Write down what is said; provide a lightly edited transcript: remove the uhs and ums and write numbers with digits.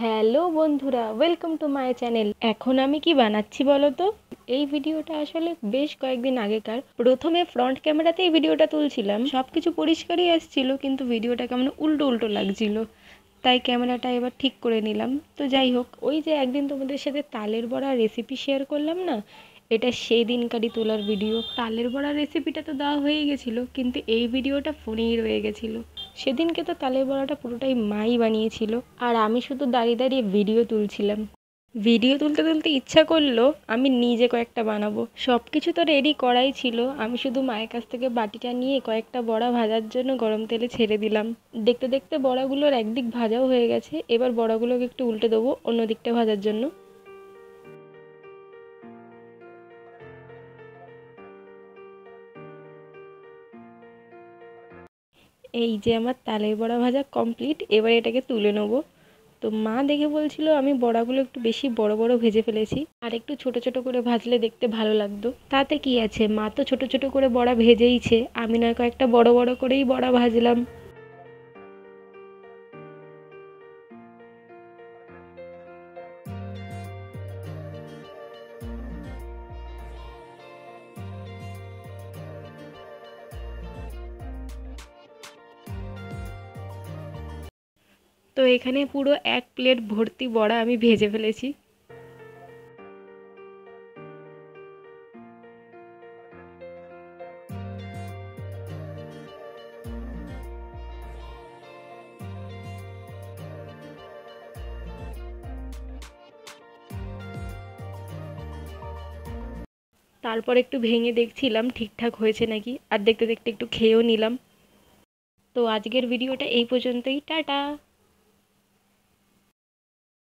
Hello বন্ধুরা, welcome to my channel. এখন আমি কি বানাচ্ছি বলো তো? এই ভিডিওটা আসলে বেশ কয়েকদিন আগেকার। প্রথমে ফ্রন্ট ক্যামেরাতেই ভিডিওটা তুলছিলাম, সব কিছু পরিষ্কারই আসছিল, কিন্তু ভিডিওটা কেমন উল্টো উল্টো লাগছিল। তাই ক্যামেরাটা এবার ঠিক করে নিলাম। তো যাই হোক, ওই যে একদিন তোমাদের সাথে তালের বড়া রেসিপি শেয়ার করলাম না, এটা সেই দিনকারই তোলার ভিডিও। তালের বড়া রেসিপিটা তো দেওয়া হয়ে গেছিলো, কিন্তু এই ভিডিওটা ফোনেই রয়ে গেছিলো। সেদিনকে তো তালের বড়াটা পুরোটাই মাই বানিয়েছিল, আর আমি শুধু দাঁড়িয়ে দাঁড়িয়ে ভিডিও তুলছিলাম। ভিডিও তুলতে তুলতে ইচ্ছা করলো আমি নিজে কয়েকটা বানাবো। সব কিছু তো রেডি করাই ছিল, আমি শুধু মায়ের কাছ থেকে বাটিটা নিয়ে কয়েকটা বড়া ভাজার জন্য গরম তেলে ছেড়ে দিলাম। দেখতে দেখতে বড়াগুলোর একদিক ভাজাও হয়ে গেছে, এবার বড়াগুলোকে একটু উল্টে দেবো অন্য দিকটা ভাজার জন্য। এই যে আমার তালের বড়া ভাজা কমপ্লিট, এবার এটাকে তুলে নেবো। তো মা দেখে বলছিল আমি বড়াগুলো একটু বেশি বড় বড় ভেজে ফেলেছি, আর একটু ছোট ছোট করে ভাজলে দেখতে ভালো লাগতো। তাতে কি আছে, মা তো ছোট ছোট করে বড়া ভেজেইছে, আমি নয় কয়েকটা বড় বড় করেই বড়া ভাজলাম। তো এখানে পুরো এক প্লেট ভর্তি বড়া আমি ভেজে ফেলেছি। তারপর একটু ভেঙে দেখছিলাম ঠিকঠাক হয়েছে নাকি, আর দেখতে দেখতে একটু খেয়েও নিলাম। তো আজকের ভিডিওটা এই পর্যন্তই, টাটা।